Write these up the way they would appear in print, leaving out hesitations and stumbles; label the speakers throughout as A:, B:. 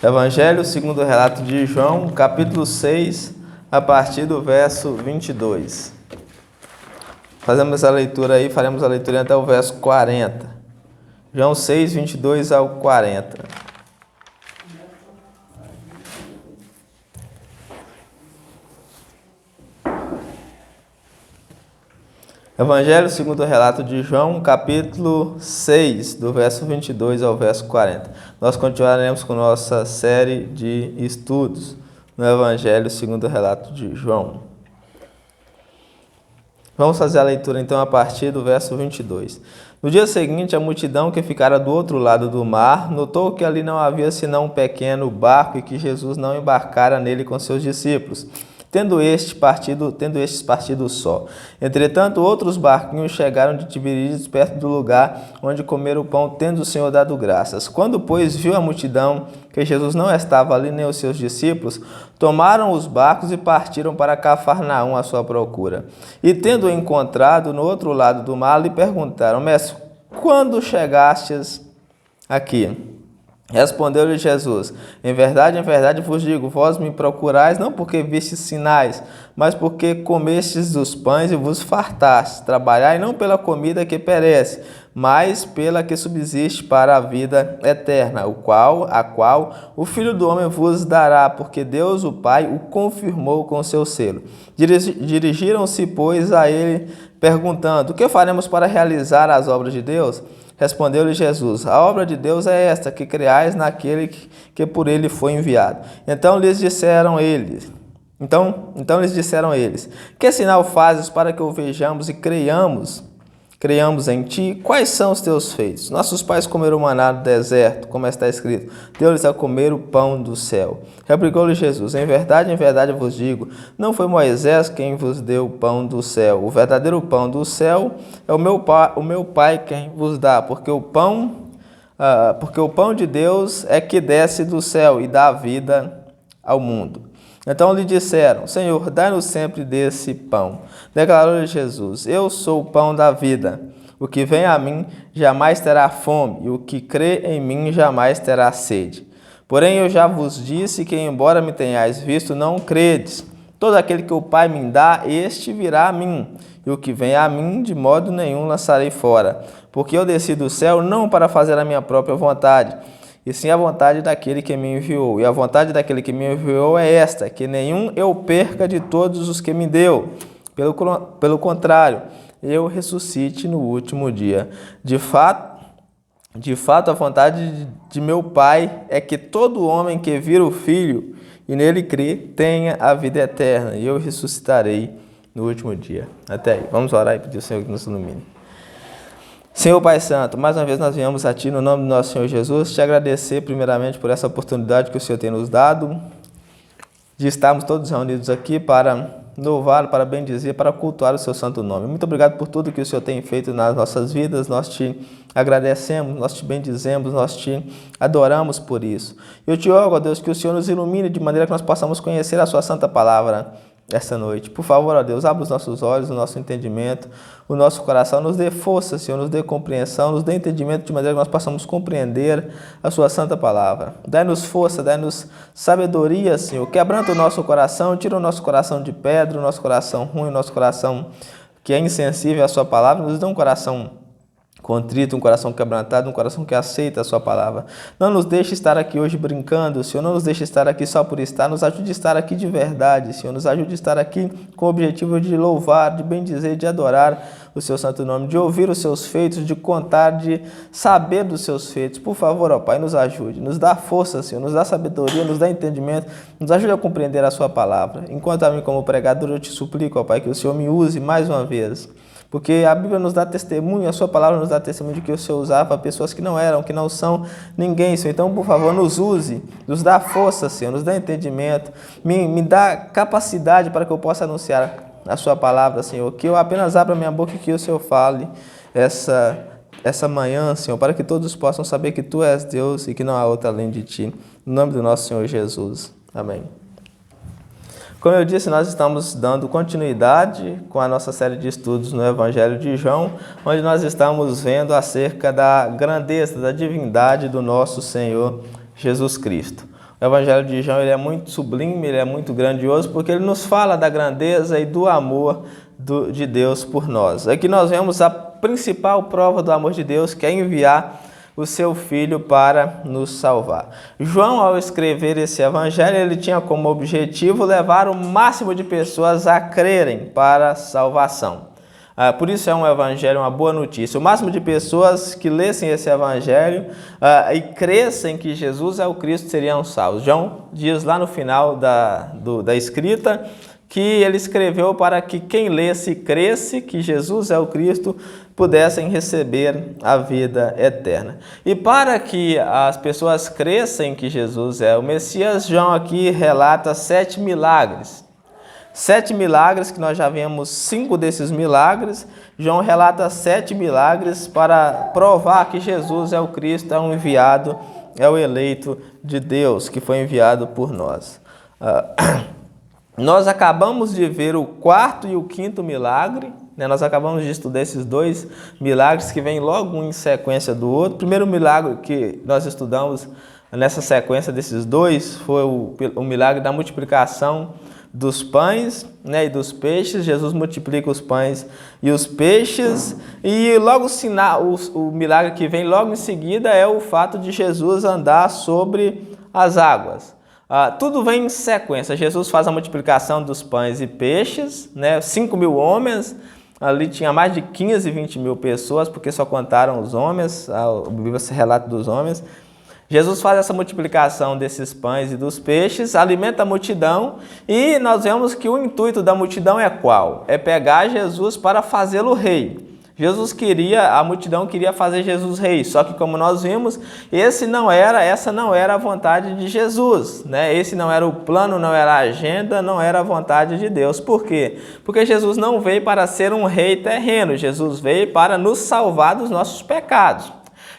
A: Evangelho segundo o relato de João, capítulo 6, a partir do verso 22. Faremos a leitura até o verso 40. João 6, 22 ao 40. Evangelho segundo o relato de João, capítulo 6, do verso 22 ao verso 40. Nós continuaremos com nossa série de estudos no Evangelho segundo o relato de João. Vamos fazer a leitura então a partir do verso 22. No dia seguinte, a multidão que ficara do outro lado do mar notou que ali não havia senão um pequeno barco e que Jesus não embarcara nele com seus discípulos, tendo estes partido só. Entretanto, outros barquinhos chegaram de Tiberíades perto do lugar onde comeram o pão, tendo o Senhor dado graças. Quando, pois, viu a multidão que Jesus não estava ali nem os seus discípulos, tomaram os barcos e partiram para Cafarnaum à sua procura. E, tendo-o encontrado no outro lado do mar, lhe perguntaram: Mestre, quando chegastes aqui? Respondeu-lhe Jesus: em verdade vos digo, vós me procurais não porque vistes sinais, mas porque comestes dos pães e vos fartastes. Trabalhai não pela comida que perece, mas pela que subsiste para a vida eterna, a qual o Filho do Homem vos dará, porque Deus o Pai o confirmou com seu selo. Dirigiram-se, pois, a ele, perguntando: o que faremos para realizar as obras de Deus? Respondeu-lhe Jesus: a obra de Deus é esta, que creais naquele que por ele foi enviado. Então lhes disseram eles: que sinal fazes para que o vejamos e creiamos em ti? Quais são os teus feitos? Nossos pais comeram maná no deserto, como está escrito: deu-lhes a comer o pão do céu. Replicou-lhe Jesus: em verdade vos digo, não foi Moisés quem vos deu o pão do céu. O verdadeiro pão do céu é o meu Pai quem vos dá, porque o pão de Deus é que desce do céu e dá vida ao mundo. Então lhe disseram: Senhor, dai-nos sempre desse pão. Declarou-lhe Jesus: eu sou o pão da vida. O que vem a mim jamais terá fome, e o que crê em mim jamais terá sede. Porém eu já vos disse que, embora me tenhais visto, não credes. Todo aquele que o Pai me dá, este virá a mim, e o que vem a mim, de modo nenhum lançarei fora. Porque eu desci do céu não para fazer a minha própria vontade, e sim a vontade daquele que me enviou. E a vontade daquele que me enviou é esta, que nenhum eu perca de todos os que me deu. Pelo contrário, eu ressuscite no último dia. De fato, a vontade de meu Pai é que todo homem que vira o Filho e nele crê tenha a vida eterna, e eu ressuscitarei no último dia. Até aí. Vamos orar e pedir ao Senhor que nos ilumine. Senhor Pai Santo, mais uma vez nós viemos a Ti no nome do nosso Senhor Jesus, te agradecer primeiramente por essa oportunidade que o Senhor tem nos dado, de estarmos todos reunidos aqui para louvar, para bendizer, para cultuar o Seu santo nome. Muito obrigado por tudo que o Senhor tem feito nas nossas vidas, nós Te agradecemos, nós Te bendizemos, nós Te adoramos por isso. Eu Te rogo, ó Deus, que o Senhor nos ilumine de maneira que nós possamos conhecer a Sua santa palavra esta noite. Por favor, ó Deus, abra os nossos olhos, o nosso entendimento, o nosso coração, nos dê força, Senhor, nos dê compreensão, nos dê entendimento de maneira que nós possamos compreender a Sua santa palavra. Dai-nos força, dai-nos sabedoria, Senhor, quebranta o nosso coração, tira o nosso coração de pedra, o nosso coração ruim, o nosso coração que é insensível à Sua palavra, nos dê um coração contrito, um coração quebrantado, um coração que aceita a Sua palavra. Não nos deixe estar aqui hoje brincando, Senhor, não nos deixe estar aqui só por estar, nos ajude a estar aqui de verdade, Senhor, nos ajude a estar aqui com o objetivo de louvar, de bendizer, de adorar o Seu santo nome, de ouvir os Seus feitos, de contar, de saber dos Seus feitos. Por favor, ó Pai, nos ajude, nos dá força, Senhor, nos dá sabedoria, nos dá entendimento, nos ajude a compreender a Sua palavra. Enquanto a mim como pregador, eu Te suplico, ó Pai, que o Senhor me use mais uma vez, porque a Bíblia nos dá testemunho, a Sua palavra nos dá testemunho de que o Senhor usava pessoas que não eram, que não são ninguém, Senhor. Então, por favor, nos use, nos dá força, Senhor, nos dá entendimento, me dá capacidade para que eu possa anunciar a Sua palavra, Senhor. Que eu apenas abra minha boca e que o Senhor fale essa manhã, Senhor, para que todos possam saber que Tu és Deus e que não há outro além de Ti. Em nome do nosso Senhor Jesus. Amém. Como eu disse, nós estamos dando continuidade com a nossa série de estudos no Evangelho de João, onde nós estamos vendo acerca da grandeza, da divindade do nosso Senhor Jesus Cristo. O Evangelho de João ele é muito sublime, ele é muito grandioso, porque ele nos fala da grandeza e do amor de Deus por nós. Aqui nós vemos a principal prova do amor de Deus, que é enviar o seu Filho para nos salvar. João, ao escrever esse evangelho, ele tinha como objetivo levar o máximo de pessoas a crerem para a salvação. Por isso é um evangelho, uma boa notícia. O máximo de pessoas que lessem esse evangelho e crescem que Jesus é o Cristo seriam salvos. João diz lá no final da escrita que ele escreveu para que quem lesse e cresce que Jesus é o Cristo pudessem receber a vida eterna. E para que as pessoas cresçam que Jesus é o Messias, João aqui relata 7 milagres. 7 milagres, que nós já vimos 5 desses milagres. João relata 7 milagres para provar que Jesus é o Cristo, é o enviado, é o eleito de Deus, que foi enviado por nós. Nós acabamos de ver o 4º e o 5º milagre, né? Nós acabamos de estudar esses 2 milagres que vêm logo um em sequência do outro. O primeiro milagre que nós estudamos nessa sequência desses 2 foi o milagre da multiplicação dos pães, né, e dos peixes. Jesus multiplica os pães e os peixes, e logo o milagre que vem logo em seguida é o fato de Jesus andar sobre as águas. Tudo vem em sequência. Jesus faz a multiplicação dos pães e peixes, né? 5.000 homens, ali tinha mais de 15, 20 mil pessoas, porque só contaram os homens, a Bíblia se relata dos homens. Jesus faz essa multiplicação desses pães e dos peixes, alimenta a multidão, e nós vemos que o intuito da multidão é qual? É pegar Jesus para fazê-lo rei. A multidão queria fazer Jesus rei, só que como nós vimos, essa não era a vontade de Jesus, né? Esse não era o plano, não era a agenda, não era a vontade de Deus. Por quê? Porque Jesus não veio para ser um rei terreno, Jesus veio para nos salvar dos nossos pecados.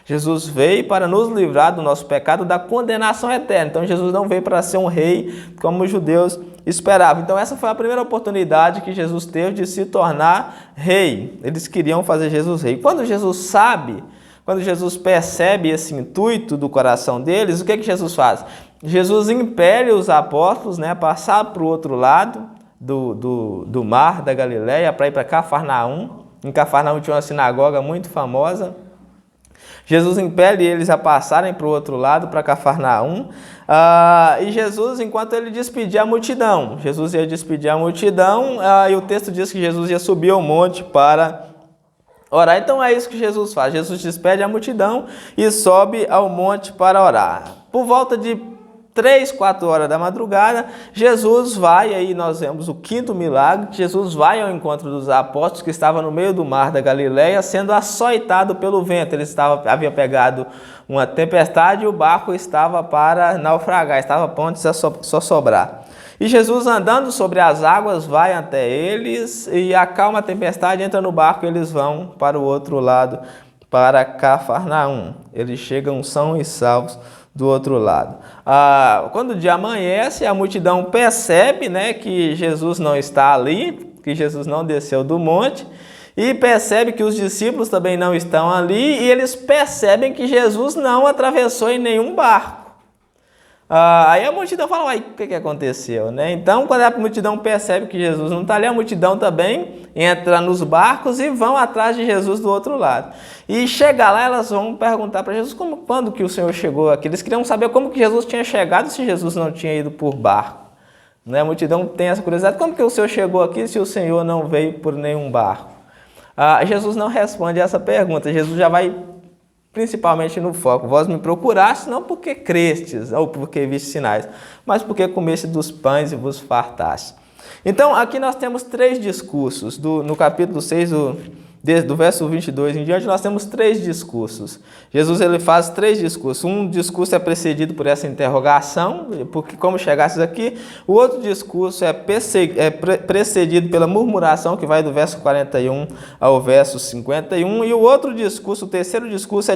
A: Jesus veio para nos livrar do nosso pecado, da condenação eterna. Então Jesus não veio para ser um rei como os judeus esperavam. Então essa foi a primeira oportunidade que Jesus teve de se tornar rei. Eles queriam fazer Jesus rei. Quando Jesus percebe esse intuito do coração deles, o que Jesus faz? Jesus impele os apóstolos, né, a passar para o outro lado do mar da Galileia para ir para Cafarnaum. Em Cafarnaum tinha uma sinagoga muito famosa. Jesus impele eles a passarem para o outro lado, para Cafarnaum, e Jesus, enquanto ele despedia a multidão, Jesus ia despedir a multidão, e o texto diz que Jesus ia subir ao monte para orar. Então é isso que Jesus faz, Jesus despede a multidão e sobe ao monte para orar. Por volta de 3, 4 horas da madrugada, Jesus vai, aí nós vemos o 5º milagre, Jesus vai ao encontro dos apóstolos que estavam no meio do mar da Galileia, sendo açoitado pelo vento. Ele havia pegado uma tempestade e o barco estava para naufragar, estava pronto a só sobrar. E Jesus, andando sobre as águas, vai até eles e acalma a tempestade, entra no barco e eles vão para o outro lado, para Cafarnaum. Eles chegam são e salvos do outro lado. Quando o dia amanhece, a multidão percebe, né, que Jesus não está ali, que Jesus não desceu do monte, e percebe que os discípulos também não estão ali, e eles percebem que Jesus não atravessou em nenhum barco. Aí a multidão fala, uai, o que aconteceu? Né? Então, quando a multidão percebe que Jesus não está ali, a multidão também entra nos barcos e vão atrás de Jesus do outro lado. E chegar lá, elas vão perguntar para Jesus quando que o Senhor chegou aqui. Eles queriam saber como que Jesus tinha chegado se Jesus não tinha ido por barco. Né? A multidão tem essa curiosidade, como que o Senhor chegou aqui se o Senhor não veio por nenhum barco? Jesus não responde essa pergunta, Jesus já vai principalmente no foco. Vós me procurastes não porque crestes ou porque vistes sinais, mas porque comeste dos pães e vos fartastes. Então, aqui nós temos 3 discursos. No capítulo 6, do verso 22 em diante, nós temos 3 discursos. Jesus ele faz 3 discursos. Um discurso é precedido por essa interrogação, porque como chegasses aqui. O outro discurso é precedido pela murmuração, que vai do verso 41 ao verso 51. E o outro discurso, o terceiro discurso,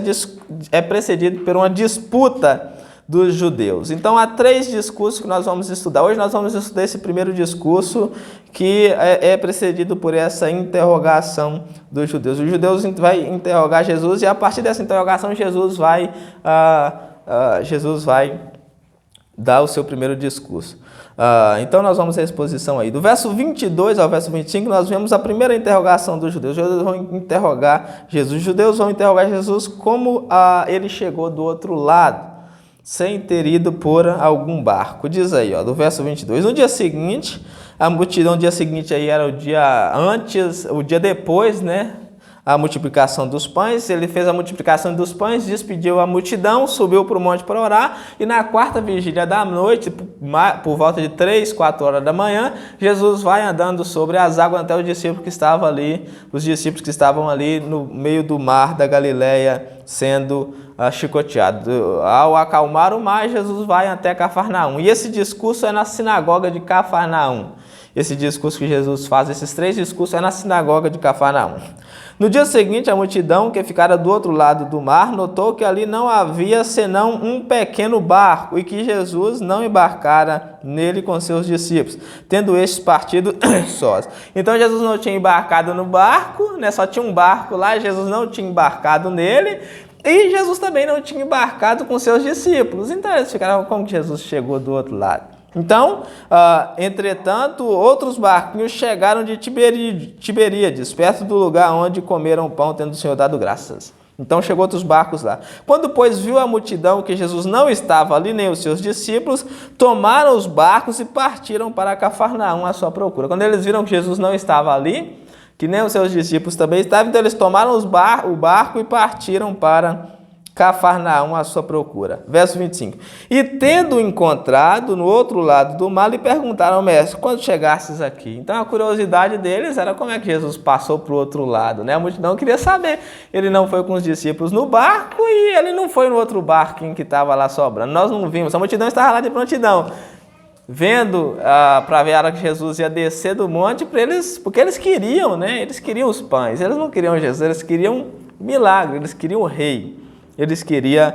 A: é precedido por uma disputa dos judeus. Então, há 3 discursos que nós vamos estudar. Hoje nós vamos estudar esse primeiro discurso, que é precedido por essa interrogação dos judeus. Os judeus vão interrogar Jesus, e a partir dessa interrogação Jesus vai dá o seu primeiro discurso. Então nós vamos à exposição aí. Do verso 22 ao verso 25, nós vemos a primeira interrogação dos judeus. Os judeus vão interrogar Jesus. Os judeus vão interrogar Jesus como ele chegou do outro lado, sem ter ido por algum barco. Diz aí, do verso 22. No dia seguinte, a multidão, o dia seguinte aí era o dia antes, o dia depois, né? A multiplicação dos pães, ele fez a multiplicação dos pães, despediu a multidão, subiu para o monte para orar, e na quarta vigília da noite, por volta de 3, 4 horas da manhã, Jesus vai andando sobre as águas até os discípulos que estavam ali no meio do mar da Galileia, sendo chicoteados. Ao acalmar o mar, Jesus vai até Cafarnaum, e esse discurso é na sinagoga de Cafarnaum. Esse discurso que Jesus faz, esses 3 discursos, é na sinagoga de Cafarnaum. No dia seguinte, a multidão que ficara do outro lado do mar notou que ali não havia senão um pequeno barco e que Jesus não embarcara nele com seus discípulos, tendo estes partido sós. Então Jesus não tinha embarcado no barco, né? Só tinha um barco lá, Jesus não tinha embarcado nele e Jesus também não tinha embarcado com seus discípulos. Então eles ficaram, como que Jesus chegou do outro lado? Então, entretanto, outros barquinhos chegaram de Tiberíades, perto do lugar onde comeram pão, tendo o Senhor dado graças. Então chegou outros barcos lá. Quando, pois, viu a multidão que Jesus não estava ali, nem os seus discípulos, tomaram os barcos e partiram para Cafarnaum à sua procura. Quando eles viram que Jesus não estava ali, que nem os seus discípulos também estavam, então eles tomaram o barco e partiram para Cafarnaum à sua procura. Verso 25. E tendo encontrado no outro lado do mar, lhe perguntaram ao mestre, quando chegastes aqui? Então a curiosidade deles era como é que Jesus passou para o outro lado, né? A multidão queria saber. Ele não foi com os discípulos no barco e ele não foi no outro barquinho que estava lá sobrando. Nós não vimos, a multidão estava lá de prontidão, vendo para ver a hora que Jesus ia descer do monte, porque eles queriam, né? Eles queriam os pães, eles não queriam Jesus, eles queriam milagre, eles queriam o rei. Eles queriam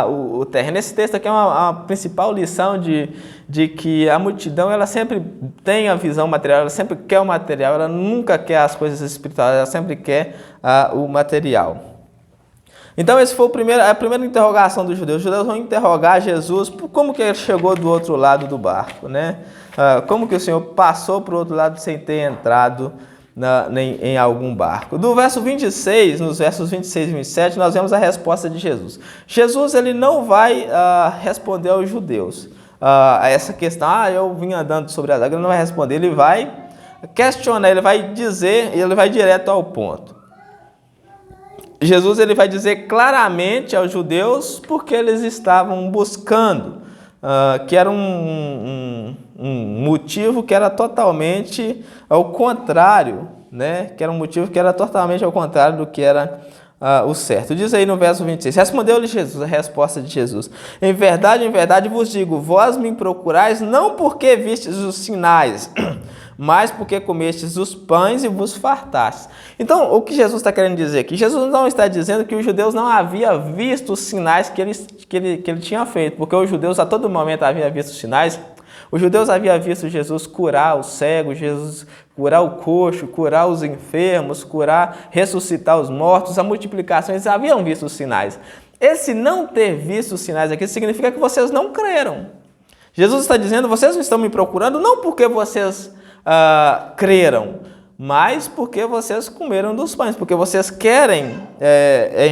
A: o terreno. Esse texto aqui é uma principal lição de que a multidão ela sempre tem a visão material, ela sempre quer o material, ela nunca quer as coisas espirituais, ela sempre quer o material. Então, essa foi a primeira interrogação dos judeus. Os judeus vão interrogar Jesus por como que ele chegou do outro lado do barco, né? Como que o Senhor passou para o outro lado sem ter entrado em algum barco. Do verso 26, nos versos 26 e 27, nós vemos a resposta de Jesus. Jesus ele não vai responder aos judeus a essa questão, eu vim andando sobre as águas, ele não vai responder, ele vai questionar, ele vai dizer, ele vai direto ao ponto. Jesus ele vai dizer claramente aos judeus porque eles estavam buscando, que era um motivo que era totalmente ao contrário, né? Que era um motivo que era totalmente ao contrário do que era o certo. Diz aí no verso 26, respondeu-lhe Jesus, a resposta de Jesus, em verdade vos digo, vós me procurais não porque vistes os sinais, mas porque comestes os pães e vos fartastes. Então, o que Jesus está querendo dizer aqui? Jesus não está dizendo que os judeus não haviam visto os sinais que ele tinha feito, porque os judeus a todo momento haviam visto os sinais. Os judeus haviam visto Jesus curar os cegos, Jesus curar o coxo, curar os enfermos, ressuscitar os mortos, a multiplicação, eles haviam visto os sinais. Esse não ter visto os sinais aqui significa que vocês não creram. Jesus está dizendo, vocês não estão me procurando não porque vocês creram, mas porque vocês comeram dos pães, porque vocês querem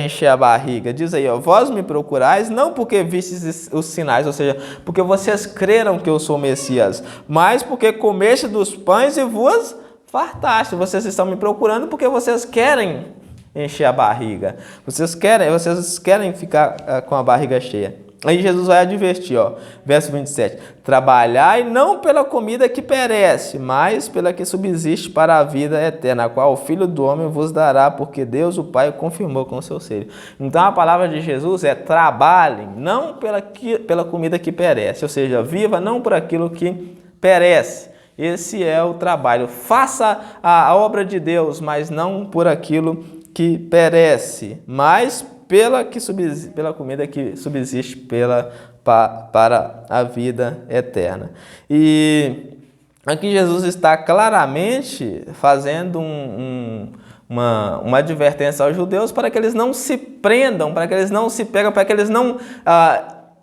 A: encher a barriga. Diz aí, vós me procurais não porque vistes os sinais, ou seja, porque vocês creram que eu sou o Messias, mas porque comeste dos pães e vos fartaste. Vocês estão me procurando porque vocês querem encher a barriga, vocês querem ficar com a barriga cheia. Aí Jesus vai advertir, verso 27, trabalhai não pela comida que perece, mas pela que subsiste para a vida eterna, a qual o Filho do Homem vos dará, porque Deus o Pai confirmou com o seu seio. Então a palavra de Jesus é trabalhem não pela comida que perece, ou seja, viva não por aquilo que perece. Esse é o trabalho. Faça a obra de Deus, mas não por aquilo que perece, mas pela comida que subsiste para a vida eterna. E aqui Jesus está claramente fazendo uma advertência aos judeus para que eles não se prendam, para que eles não se pegam, para que eles não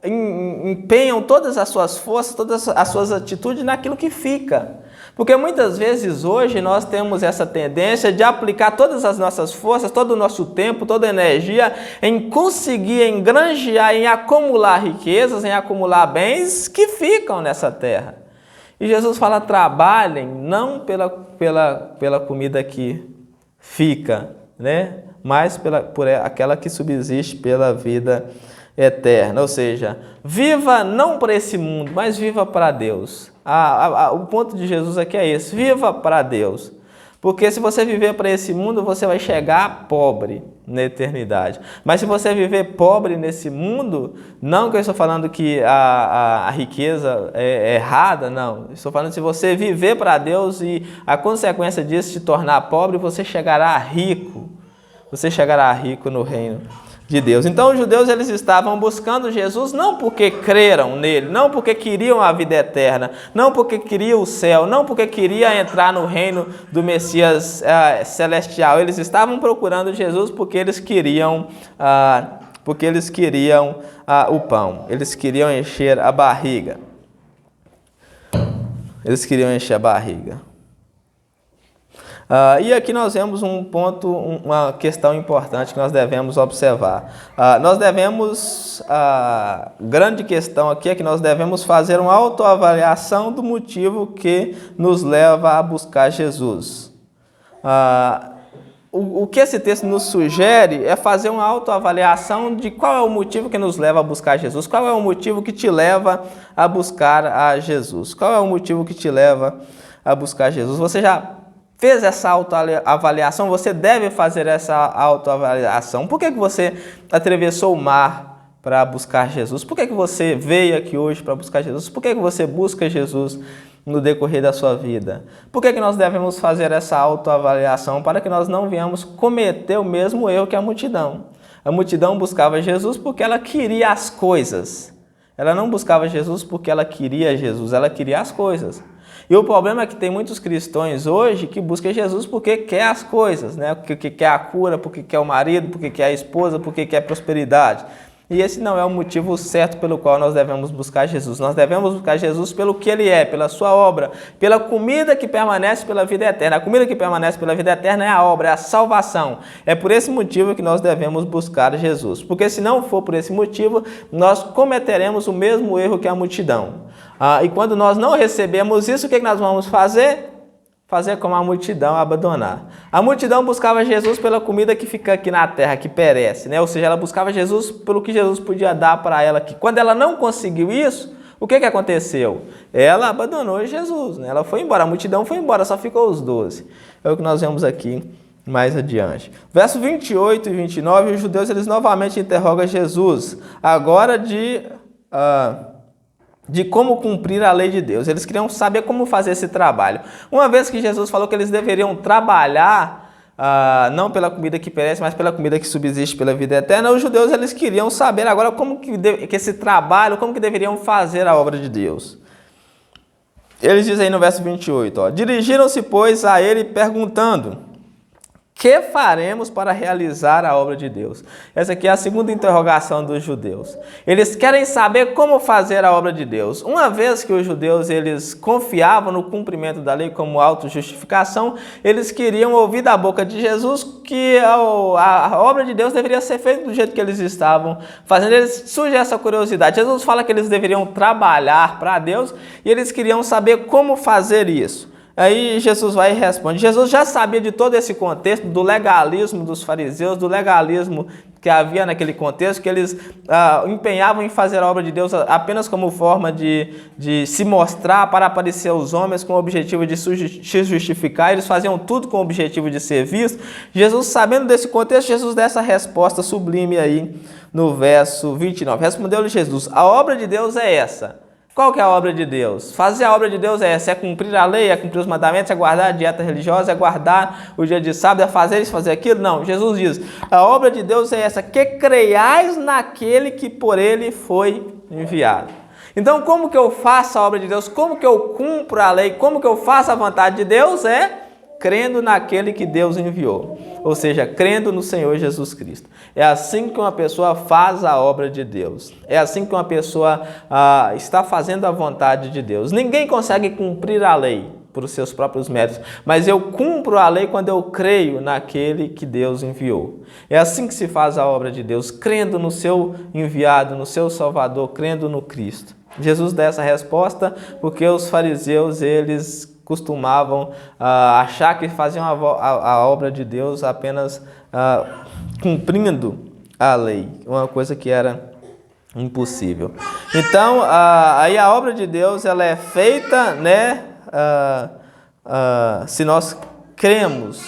A: empenham todas as suas forças, todas as suas atitudes naquilo que fica. Porque muitas vezes hoje nós temos essa tendência de aplicar todas as nossas forças, todo o nosso tempo, toda a energia em conseguir engranjear, em acumular riquezas, em acumular bens que ficam nessa terra. E Jesus fala, trabalhem não pela comida que fica, né? Mas por aquela que subsiste pela vida eterna. Ou seja, viva não para esse mundo, mas viva para Deus. O ponto de Jesus aqui é esse, viva para Deus. Porque se você viver para esse mundo, você vai chegar pobre na eternidade. Mas se você viver pobre nesse mundo, não que eu estou falando que a riqueza é errada, não. Estou falando que se você viver para Deus e a consequência disso te tornar pobre, você chegará rico. Você chegará rico no reino de Deus. Então os judeus eles estavam buscando Jesus não porque creram nele, não porque queriam a vida eterna, não porque queriam o céu, não porque queriam entrar no reino do Messias celestial. Eles estavam procurando Jesus porque eles queriam o pão. Eles queriam encher a barriga. Eles queriam encher a barriga. E aqui nós vemos um ponto, uma questão importante que nós devemos observar. Grande questão aqui é que nós devemos fazer uma autoavaliação do motivo que nos leva a buscar Jesus. O que esse texto nos sugere é fazer uma autoavaliação de qual é o motivo que nos leva a buscar Jesus, qual é o motivo que te leva a buscar a Jesus, qual é o motivo que te leva a buscar Jesus. Você já fez essa autoavaliação? Você deve fazer essa autoavaliação. Por que você atravessou o mar para buscar Jesus? Por que você veio aqui hoje para buscar Jesus? Por que você busca Jesus no decorrer da sua vida? Por que nós devemos fazer essa autoavaliação? Para que nós não venhamos cometer o mesmo erro que a multidão. A multidão buscava Jesus porque ela queria as coisas. Ela não buscava Jesus porque ela queria Jesus, ela queria as coisas. E o problema é que tem muitos cristãos hoje que buscam Jesus porque quer as coisas, né? Porque quer a cura, porque quer o marido, porque quer a esposa, porque quer prosperidade. E esse não é o motivo certo pelo qual nós devemos buscar Jesus. Nós devemos buscar Jesus pelo que Ele é, pela sua obra, pela comida que permanece pela vida eterna. A comida que permanece pela vida eterna é a obra, é a salvação. É por esse motivo que nós devemos buscar Jesus. Porque se não for por esse motivo, nós cometeremos o mesmo erro que a multidão. E quando nós não recebemos isso, o que nós vamos fazer? Fazer como a multidão, abandonar. A multidão buscava Jesus pela comida que fica aqui na terra, que perece, né? Ou seja, ela buscava Jesus pelo que Jesus podia dar para ela aqui. Quando ela não conseguiu isso, o que aconteceu? Ela abandonou Jesus, né? Ela foi embora, a multidão foi embora, só ficou os 12. É o que nós vemos aqui mais adiante. Verso 28 e 29, os judeus eles novamente interrogam Jesus, agora de como cumprir a lei de Deus. Eles queriam saber como fazer esse trabalho. Uma vez que Jesus falou que eles deveriam trabalhar, não pela comida que perece, mas pela comida que subsiste pela vida eterna, os judeus eles queriam saber agora como que esse trabalho, como que deveriam fazer a obra de Deus. Eles dizem aí no verso 28, dirigiram-se, pois, a ele perguntando, que faremos para realizar a obra de Deus? Essa aqui é a segunda interrogação dos judeus. Eles querem saber como fazer a obra de Deus. Uma vez que os judeus eles confiavam no cumprimento da lei como autojustificação, eles queriam ouvir da boca de Jesus que a obra de Deus deveria ser feita do jeito que eles estavam fazendo. Eles surge essa curiosidade. Jesus fala que eles deveriam trabalhar para Deus e eles queriam saber como fazer isso. Aí Jesus vai e responde. Jesus já sabia de todo esse contexto, do legalismo dos fariseus, do legalismo que havia naquele contexto, que eles empenhavam em fazer a obra de Deus apenas como forma de se mostrar para aparecer aos homens com o objetivo de se justificar. Eles faziam tudo com o objetivo de ser visto. Jesus, sabendo desse contexto, Jesus dá essa resposta sublime aí no verso 29. Respondeu-lhe Jesus, a obra de Deus é essa. Qual que é a obra de Deus? Fazer a obra de Deus é essa, é cumprir a lei, é cumprir os mandamentos, é guardar a dieta religiosa, é guardar o dia de sábado, é fazer isso, fazer aquilo? Não, Jesus diz, a obra de Deus é essa, que creiais naquele que por ele foi enviado. Então, como que eu faço a obra de Deus? Como que eu cumpro a lei? Como que eu faço a vontade de Deus? É crendo naquele que Deus enviou, ou seja, crendo no Senhor Jesus Cristo. É assim que uma pessoa faz a obra de Deus. É assim que uma pessoa está fazendo a vontade de Deus. Ninguém consegue cumprir a lei por os seus próprios méritos, mas eu cumpro a lei quando eu creio naquele que Deus enviou. É assim que se faz a obra de Deus, crendo no seu enviado, no seu Salvador, crendo no Cristo. Jesus dá essa resposta porque os fariseus, eles costumavam achar que faziam a obra de Deus apenas cumprindo a lei, uma coisa que era impossível. Então, aí a obra de Deus, ela é feita, né, se nós cremos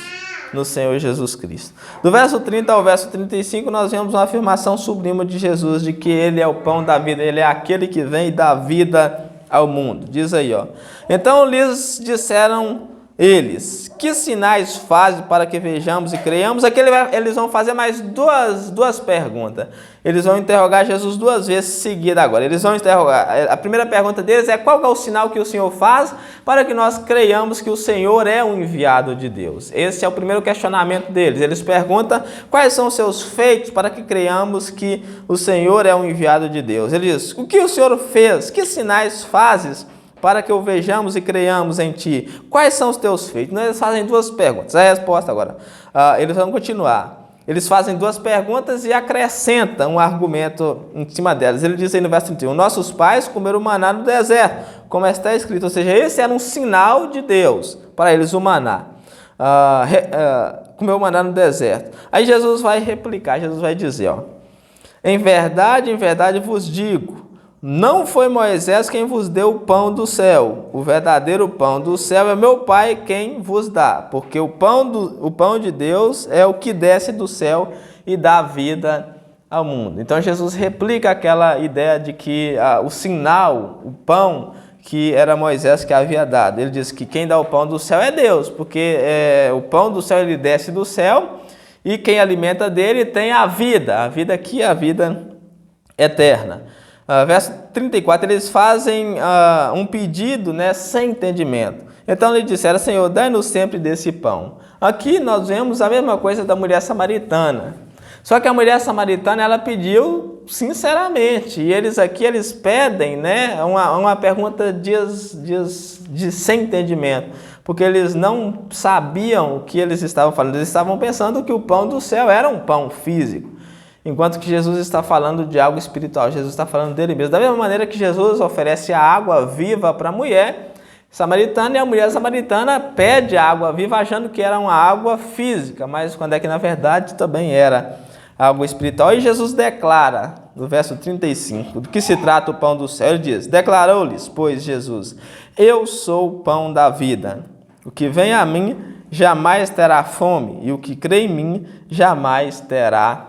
A: no Senhor Jesus Cristo. Do verso 30 ao verso 35, nós vemos uma afirmação sublime de Jesus, de que Ele é o pão da vida, Ele é aquele que vem e dá vida ao mundo. Diz aí, ó. Então lhes disseram eles: que sinais fazem para que vejamos e creiamos? Aqui eles vão fazer mais duas perguntas. Eles vão interrogar Jesus duas vezes seguida agora. Eles vão interrogar. A primeira pergunta deles é: qual é o sinal que o Senhor faz para que nós creiamos que o Senhor é o enviado de Deus? Esse é o primeiro questionamento deles. Eles perguntam quais são os seus feitos para que creiamos que o Senhor é o enviado de Deus. Ele diz: o que o Senhor fez? Que sinais fazes para que o vejamos e creiamos em ti? Quais são os teus feitos? Eles fazem duas perguntas. A resposta agora. Eles vão continuar. Eles fazem duas perguntas e acrescentam um argumento em cima delas. Ele diz aí no verso 31, nossos pais comeram maná no deserto, como está escrito. Ou seja, esse era um sinal de Deus para eles, o maná. Comeu maná no deserto. Aí Jesus vai replicar, Jesus vai dizer, ó, em verdade vos digo, não foi Moisés quem vos deu o pão do céu. O verdadeiro pão do céu é meu Pai quem vos dá. Porque o pão de Deus é o que desce do céu e dá vida ao mundo. Então Jesus replica aquela ideia de que o sinal, o pão que era Moisés que havia dado. Ele diz que quem dá o pão do céu é Deus. Porque o pão do céu ele desce do céu e quem alimenta dele tem a vida. A vida aqui é a vida eterna. Verso 34, eles fazem um pedido, né, sem entendimento. Então eles disseram: Senhor, dai-nos sempre desse pão. Aqui nós vemos a mesma coisa da mulher samaritana. Só que a mulher samaritana, ela pediu sinceramente. E eles pedem, né, uma pergunta sem entendimento. Porque eles não sabiam o que eles estavam falando. Eles estavam pensando que o pão do céu era um pão físico. Enquanto que Jesus está falando de algo espiritual, Jesus está falando dele mesmo. Da mesma maneira que Jesus oferece a água viva para a mulher samaritana, e a mulher samaritana pede a água viva achando que era uma água física, mas quando é que na verdade também era água espiritual. E Jesus declara, no verso 35, do que se trata o pão do céu. Ele diz: declarou-lhes, pois, Jesus, eu sou o pão da vida. O que vem a mim jamais terá fome, e o que crê em mim jamais terá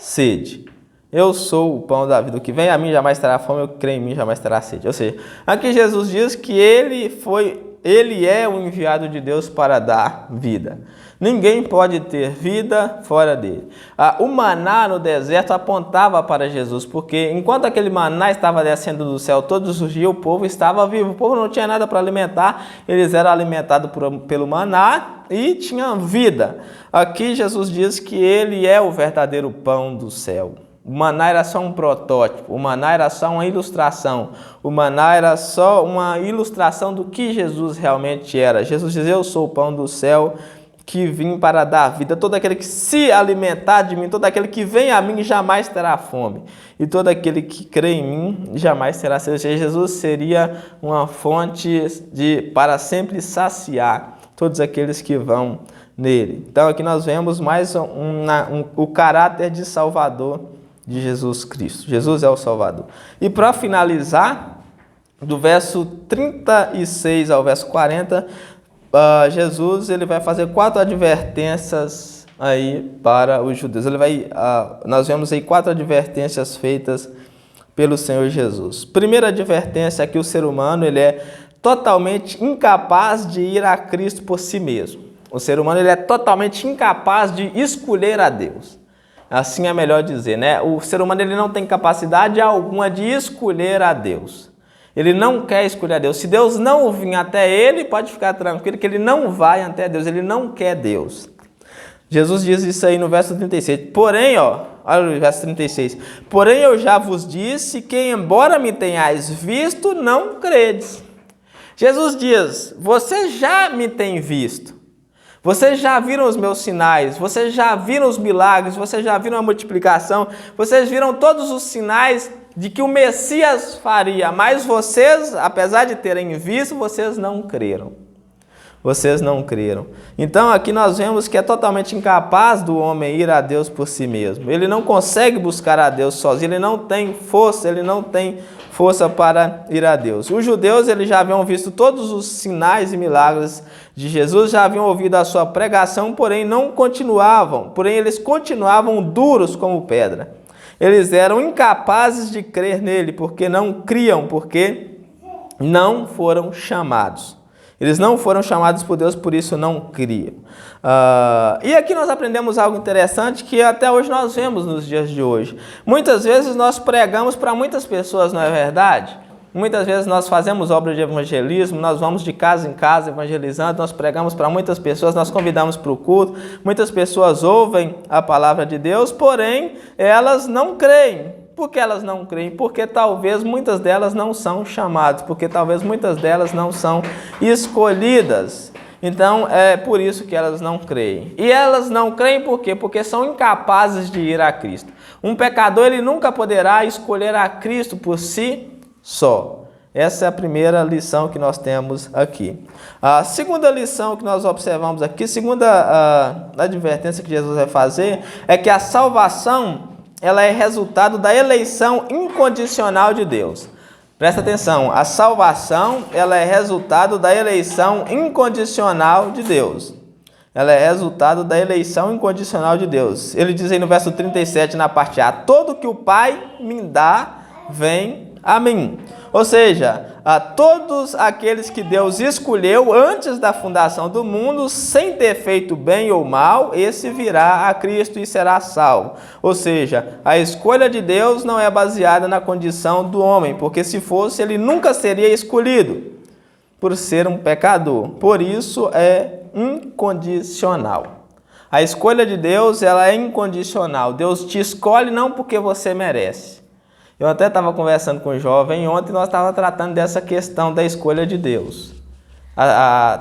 A: sede. Eu sou o pão da vida. O que vem a mim jamais terá fome, o que crê em mim jamais terá sede. Ou seja, aqui Jesus diz que ele é o enviado de Deus para dar vida. Ninguém pode ter vida fora dele. O maná no deserto apontava para Jesus, porque enquanto aquele maná estava descendo do céu todos os dias, o povo estava vivo. O povo não tinha nada para alimentar, eles eram alimentados pelo maná e tinham vida. Aqui Jesus diz que ele é o verdadeiro pão do céu. O maná era só um protótipo, o maná era só uma ilustração, o maná era só uma ilustração do que Jesus realmente era. Jesus diz: eu sou o pão do céu que vim para dar vida. Todo aquele que se alimentar de mim, todo aquele que vem a mim jamais terá fome. E todo aquele que crê em mim jamais terá sede. Jesus seria uma fonte para sempre saciar todos aqueles que vão nele. Então aqui nós vemos mais o caráter de Salvador de Jesus Cristo. Jesus é o Salvador. E para finalizar, do verso 36 ao verso 40, Jesus ele vai fazer 4 advertências aí para os judeus. Nós vemos aí 4 advertências feitas pelo Senhor Jesus. Primeira advertência é que o ser humano ele é totalmente incapaz de ir a Cristo por si mesmo. O ser humano ele é totalmente incapaz de escolher a Deus. Assim é melhor dizer, né? O ser humano ele não tem capacidade alguma de escolher a Deus. Ele não quer escolher a Deus. Se Deus não vir até ele, pode ficar tranquilo que ele não vai até Deus. Ele não quer Deus. Jesus diz isso aí no verso 36. Porém, olha o verso 36. Porém, eu já vos disse que, embora me tenhais visto, não credes. Jesus diz, vocês já me têm visto. Vocês já viram os meus sinais, vocês já viram os milagres, vocês já viram a multiplicação, vocês viram todos os sinais de que o Messias faria, mas vocês, apesar de terem visto, vocês não creram. Vocês não creram. Então aqui nós vemos que é totalmente incapaz do homem ir a Deus por si mesmo. Ele não consegue buscar a Deus sozinho, ele não tem força para ir a Deus. Os judeus eles já haviam visto todos os sinais e milagres de Jesus, já haviam ouvido a sua pregação, porém eles continuavam duros como pedra. Eles eram incapazes de crer nele, porque não criam, porque não foram chamados. Eles não foram chamados por Deus, por isso não criam. E aqui nós aprendemos algo interessante que até hoje nós vemos nos dias de hoje. Muitas vezes nós pregamos para muitas pessoas, não é verdade? Muitas vezes nós fazemos obra de evangelismo, nós vamos de casa em casa evangelizando, nós pregamos para muitas pessoas, nós convidamos para o culto, muitas pessoas ouvem a palavra de Deus, porém elas não creem. Por que elas não creem? Porque talvez muitas delas não são chamadas, porque talvez muitas delas não são escolhidas. Então, é por isso que elas não creem. E elas não creem por quê? Porque são incapazes de ir a Cristo. Um pecador, ele nunca poderá escolher a Cristo por si só. Essa é a primeira lição que nós temos aqui. A segunda lição que nós observamos aqui, segunda advertência que Jesus vai fazer, é que a salvação ela é resultado da eleição incondicional de Deus. Presta atenção, a salvação ela é resultado da eleição incondicional de Deus. Ela é resultado da eleição incondicional de Deus. Ele diz aí no verso 37, na parte A, todo que o Pai me dá, vem a mim. Ou seja, a todos aqueles que Deus escolheu antes da fundação do mundo, sem ter feito bem ou mal, esse virá a Cristo e será salvo. Ou seja, a escolha de Deus não é baseada na condição do homem, porque se fosse, ele nunca seria escolhido por ser um pecador. Por isso é incondicional. A escolha de Deus ela é incondicional. Deus te escolhe não porque você merece. Eu até estava conversando com um jovem ontem, nós estávamos tratando dessa questão da escolha de Deus.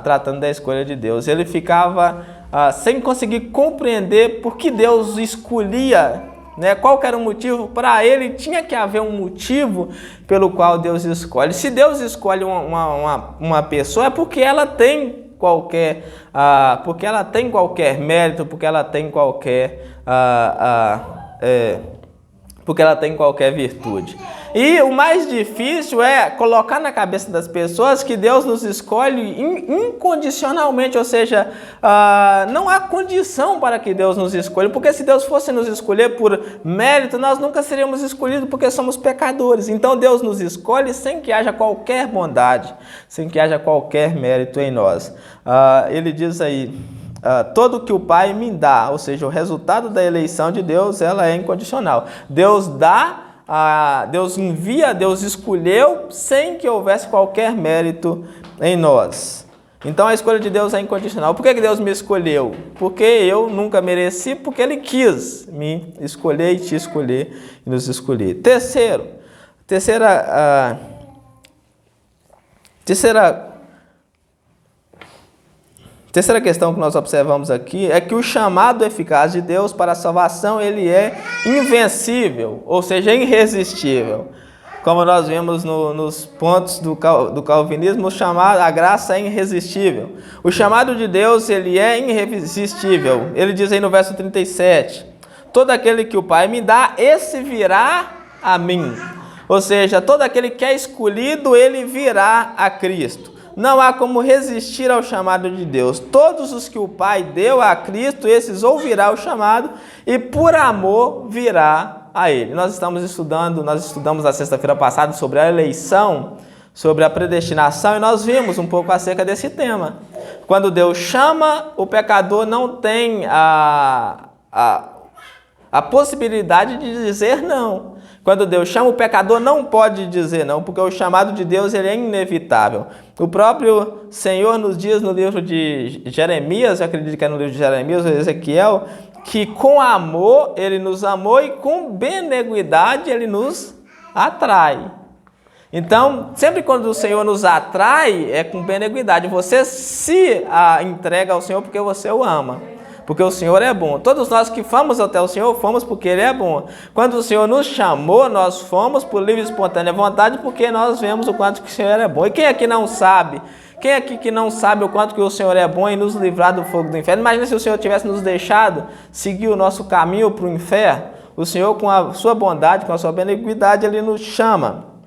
A: Tratando da escolha de Deus. Ele ficava sem conseguir compreender por que Deus escolhia, né? Qual que era o motivo. Para ele tinha que haver um motivo pelo qual Deus escolhe. Se Deus escolhe uma pessoa é porque ela tem qualquer mérito, porque ela tem qualquer virtude. E o mais difícil é colocar na cabeça das pessoas que Deus nos escolhe incondicionalmente, ou seja, não há condição para que Deus nos escolha, porque se Deus fosse nos escolher por mérito, nós nunca seríamos escolhidos porque somos pecadores. Então Deus nos escolhe sem que haja qualquer bondade, sem que haja qualquer mérito em nós. Ele diz aí, todo que o Pai me dá, ou seja, o resultado da eleição de Deus, ela é incondicional. Deus dá, Deus envia, Deus escolheu sem que houvesse qualquer mérito em nós. Então a escolha de Deus é incondicional. Por que Deus me escolheu? Porque eu nunca mereci, porque Ele quis me escolher e te escolher e nos escolher. Terceira questão que nós observamos aqui é que o chamado eficaz de Deus para a salvação, ele é invencível, ou seja, irresistível. Como nós vemos nos pontos do calvinismo, a graça é irresistível. O chamado de Deus, ele é irresistível. Ele diz aí no verso 37, todo aquele que o Pai me dá, esse virá a mim. Ou seja, todo aquele que é escolhido, ele virá a Cristo. Não há como resistir ao chamado de Deus. Todos os que o Pai deu a Cristo, esses ouvirá o chamado e por amor virá a Ele. Nós estudamos na sexta-feira passada sobre a eleição, sobre a predestinação e nós vimos um pouco acerca desse tema. Quando Deus chama, o pecador não tem a possibilidade de dizer não. Quando Deus chama, o pecador não pode dizer não, porque o chamado de Deus ele é inevitável. O próprio Senhor nos diz no livro de Jeremias, eu acredito que é no livro de Jeremias ou Ezequiel, que com amor ele nos amou e com beniguidade ele nos atrai. Então, sempre quando o Senhor nos atrai, é com beniguidade. Você se entrega ao Senhor porque você o ama. Porque o Senhor é bom. Todos nós que fomos até o Senhor, fomos porque Ele é bom. Quando o Senhor nos chamou, nós fomos por livre e espontânea vontade, porque nós vemos o quanto que o Senhor é bom. E quem aqui não sabe? Quem aqui que não sabe o quanto que o Senhor é bom em nos livrar do fogo do inferno? Imagina se o Senhor tivesse nos deixado seguir o nosso caminho para o inferno. O Senhor, com a sua bondade, com a sua benignidade, Ele nos chama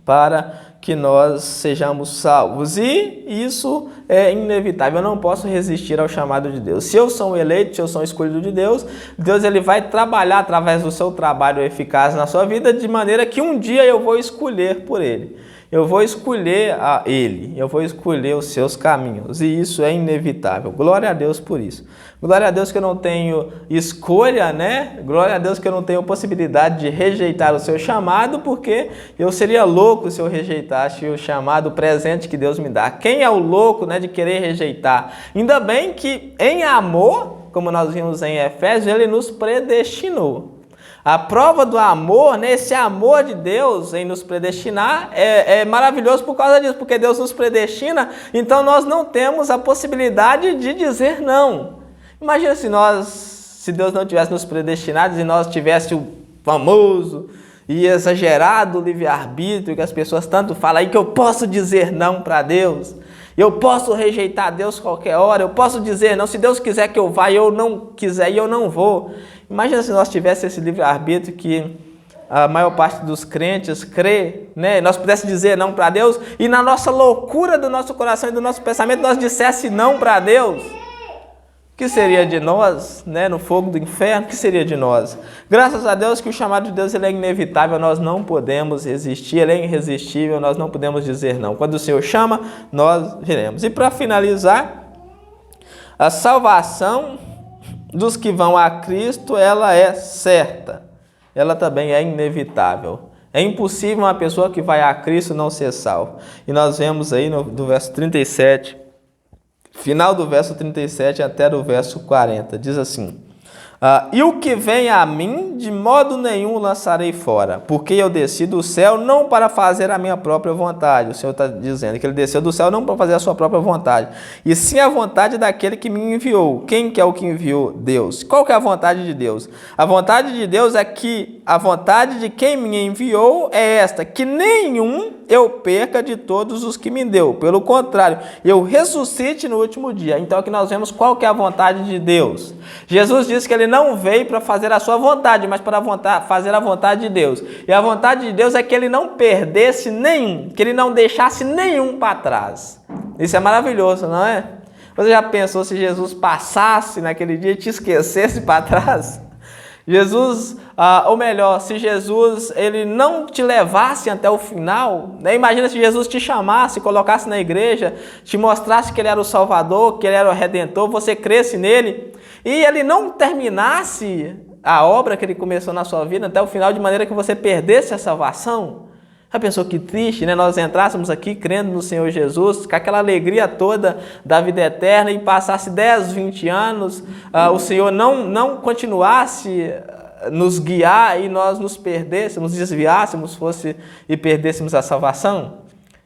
A: para que nós sejamos salvos. E isso é inevitável. Eu não posso resistir ao chamado de Deus. Se eu sou um eleito, se eu sou um escolhido de Deus, Deus ele vai trabalhar através do seu trabalho eficaz na sua vida, de maneira que um dia eu vou escolher por Ele. Eu vou escolher a Ele, eu vou escolher os seus caminhos, e isso é inevitável. Glória a Deus por isso. Glória a Deus que eu não tenho escolha, né? Glória a Deus que eu não tenho possibilidade de rejeitar o seu chamado, porque eu seria louco se eu rejeitasse o chamado presente que Deus me dá. Quem é o louco, né, de querer rejeitar? Ainda bem que em amor, como nós vimos em Efésios, Ele nos predestinou. A prova do amor, né, esse amor de Deus em nos predestinar é maravilhoso por causa disso, porque Deus nos predestina, então nós não temos a possibilidade de dizer não. Imagina se Deus não tivesse nos predestinado e nós tivéssemos o famoso e exagerado livre-arbítrio que as pessoas tanto falam aí, que eu posso dizer não para Deus, eu posso rejeitar Deus qualquer hora, eu posso dizer não, se Deus quiser que eu vá, eu não quiser e eu não vou. Imagina se nós tivéssemos esse livre-arbítrio que a maior parte dos crentes crê, né? Nós pudéssemos dizer não para Deus e na nossa loucura do nosso coração e do nosso pensamento nós dissesse não para Deus. O que seria de nós, né? No fogo do inferno, o que seria de nós? Graças a Deus que o chamado de Deus ele é inevitável, nós não podemos resistir, ele é irresistível, nós não podemos dizer não. Quando o Senhor chama, nós viremos. E para finalizar, a salvação dos que vão a Cristo, ela é certa. Ela também é inevitável. É impossível uma pessoa que vai a Cristo não ser salva. E nós vemos aí do verso 37, final do verso 37 até do verso 40, diz assim: e o que vem a mim, de modo nenhum lançarei fora, porque eu desci do céu não para fazer a minha própria vontade. O Senhor está dizendo que ele desceu do céu não para fazer a sua própria vontade, e sim a vontade daquele que me enviou. Quem que é o que enviou? Deus. Qual que é a vontade de Deus? A vontade de Deus é que a vontade de quem me enviou é esta, que nenhum eu perca de todos os que me deu. Pelo contrário, eu ressuscite no último dia. Então aqui nós vemos qual que é a vontade de Deus. Jesus disse que ele não veio para fazer a sua vontade, mas para fazer a vontade de Deus. E a vontade de Deus é que ele não perdesse nenhum, que ele não deixasse nenhum para trás. Isso é maravilhoso, não é? Você já pensou se Jesus passasse naquele dia e te esquecesse para trás? Jesus, ou melhor, se Jesus ele não te levasse até o final, né? Imagina se Jesus te chamasse, colocasse na igreja, te mostrasse que ele era o Salvador, que ele era o Redentor, você cresce nele, e ele não terminasse a obra que ele começou na sua vida até o final, de maneira que você perdesse a salvação. Já pensou que triste, né? Nós entrássemos aqui crendo no Senhor Jesus, com aquela alegria toda da vida eterna, e passasse 10, 20 anos, o Senhor não continuasse nos guiar e nós nos perdêssemos, desviássemos e perdêssemos a salvação?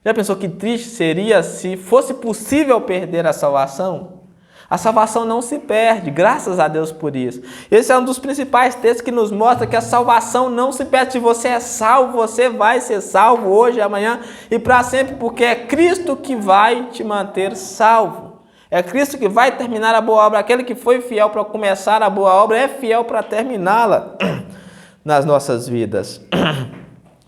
A: Já pensou que triste seria se fosse possível perder a salvação? A salvação não se perde, graças a Deus por isso. Esse é um dos principais textos que nos mostra que a salvação não se perde. Se você é salvo, você vai ser salvo hoje, amanhã e para sempre, porque é Cristo que vai te manter salvo. É Cristo que vai terminar a boa obra. Aquele que foi fiel para começar a boa obra é fiel para terminá-la nas nossas vidas.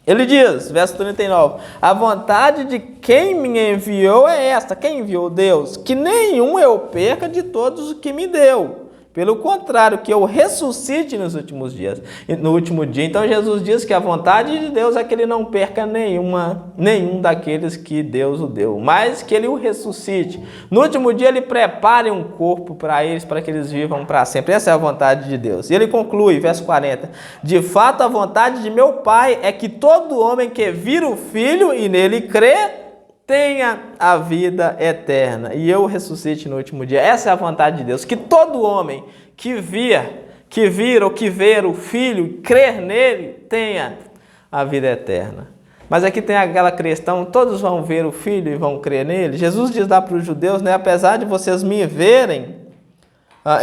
A: Ele diz, verso 39, a vontade de quem me enviou é esta. Quem enviou? Deus. Que nenhum eu perca de todos os que me deu. Pelo contrário, que eu ressuscite nos últimos dias, no último dia. Então Jesus diz que a vontade de Deus é que ele não perca nenhum daqueles que Deus o deu, mas que ele o ressuscite. No último dia ele prepare um corpo para eles, para que eles vivam para sempre. Essa é a vontade de Deus. E ele conclui, verso 40, de fato a vontade de meu Pai é que todo homem que vira o Filho e nele crê, tenha a vida eterna, e eu ressuscite no último dia. Essa é a vontade de Deus, que todo homem que vir ou que ver o Filho, crer nele, tenha a vida eterna. Mas aqui tem aquela questão, todos vão ver o Filho e vão crer nele? Jesus diz lá para os judeus, né, apesar de vocês me verem,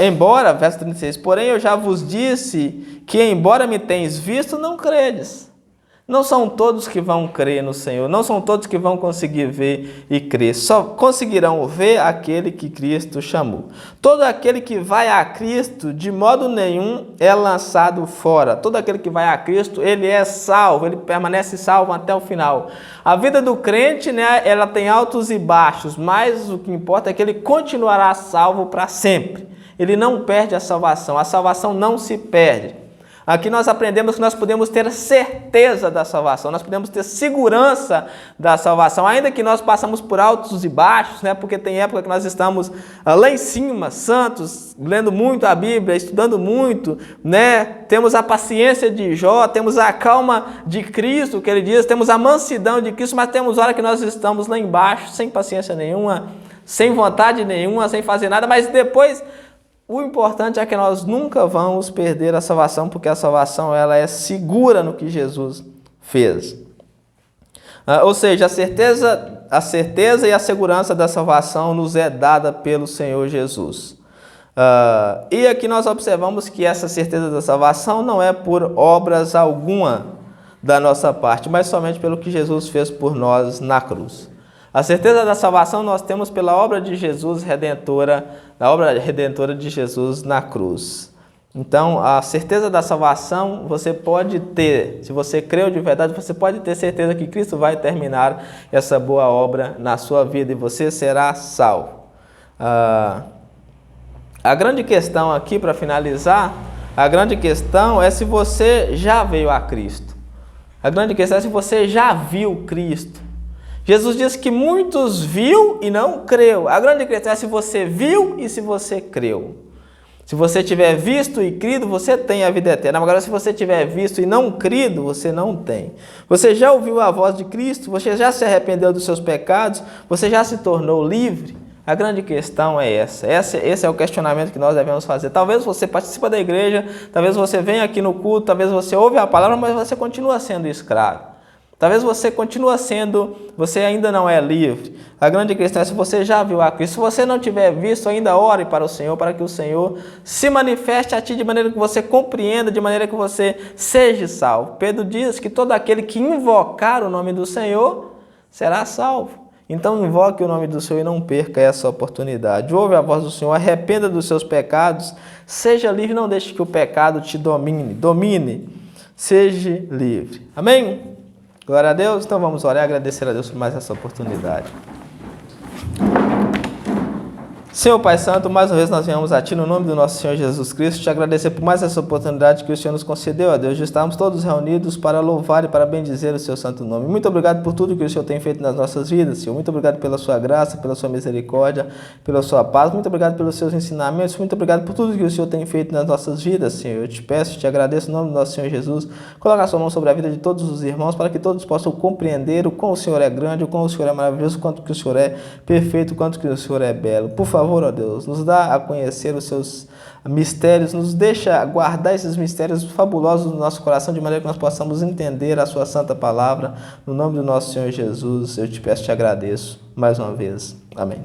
A: embora, verso 36, porém eu já vos disse que embora me tenhas visto, não credes. Não são todos que vão crer no Senhor, não são todos que vão conseguir ver e crer, só conseguirão ver aquele que Cristo chamou. Todo aquele que vai a Cristo, de modo nenhum, é lançado fora. Todo aquele que vai a Cristo, ele é salvo, ele permanece salvo até o final. A vida do crente, né, ela tem altos e baixos, mas o que importa é que ele continuará salvo para sempre. Ele não perde a salvação não se perde. Aqui nós aprendemos que nós podemos ter certeza da salvação, nós podemos ter segurança da salvação, ainda que nós passamos por altos e baixos, né? Porque tem época que nós estamos lá em cima, santos, lendo muito a Bíblia, estudando muito, né? Temos a paciência de Jó, temos a calma de Cristo, que ele diz, temos a mansidão de Cristo, mas temos hora que nós estamos lá embaixo, sem paciência nenhuma, sem vontade nenhuma, sem fazer nada, mas depois... O importante é que nós nunca vamos perder a salvação, porque a salvação ela é segura no que Jesus fez. Ou seja, a certeza e a segurança da salvação nos é dada pelo Senhor Jesus. E aqui nós observamos que essa certeza da salvação não é por obras alguma da nossa parte, mas somente pelo que Jesus fez por nós na cruz. A certeza da salvação nós temos pela obra de Jesus redentora, a obra redentora de Jesus na cruz. Então, a certeza da salvação você pode ter, se você creu de verdade, você pode ter certeza que Cristo vai terminar essa boa obra na sua vida e você será salvo. A grande questão aqui, para finalizar, a grande questão é se você já veio a Cristo. A grande questão é se você já viu Cristo. Jesus diz que muitos viu e não creu. A grande questão é se você viu e se você creu. Se você tiver visto e crido, você tem a vida eterna. Agora, se você tiver visto e não crido, você não tem. Você já ouviu a voz de Cristo? Você já se arrependeu dos seus pecados? Você já se tornou livre? A grande questão é essa. Esse é o questionamento que nós devemos fazer. Talvez você participe da igreja, talvez você venha aqui no culto, talvez você ouve a palavra, mas você continua sendo escravo. Talvez você continue sendo, você ainda não é livre. A grande questão é se você já viu a Cristo. Se você não tiver visto, ainda ore para o Senhor, para que o Senhor se manifeste a ti de maneira que você compreenda, de maneira que você seja salvo. Pedro diz que todo aquele que invocar o nome do Senhor será salvo. Então invoque o nome do Senhor e não perca essa oportunidade. Ouve a voz do Senhor, arrependa dos seus pecados, seja livre, não deixe que o pecado te domine, seja livre. Amém? Glória a Deus. Então vamos orar e agradecer a Deus por mais essa oportunidade. Senhor Pai Santo, mais uma vez nós viemos a Ti no nome do nosso Senhor Jesus Cristo, te agradecer por mais essa oportunidade que o Senhor nos concedeu, a Deus, de estarmos todos reunidos para louvar e para bendizer o Seu santo nome. Muito obrigado por tudo que o Senhor tem feito nas nossas vidas, Senhor. Muito obrigado pela Sua graça, pela Sua misericórdia, pela Sua paz. Muito obrigado pelos Seus ensinamentos. Muito obrigado por tudo que o Senhor tem feito nas nossas vidas, Senhor. Eu te peço, te agradeço no nome do nosso Senhor Jesus. Coloca a Sua mão sobre a vida de todos os irmãos para que todos possam compreender o quão o Senhor é grande, o quão o Senhor é maravilhoso, o quanto que o Senhor é perfeito, o quanto que o Senhor é belo. Por favor, ó Deus, nos dá a conhecer os seus mistérios, nos deixa guardar esses mistérios fabulosos no nosso coração, de maneira que nós possamos entender a sua santa palavra. No nome do nosso Senhor Jesus, eu te peço e te agradeço mais uma vez. Amém.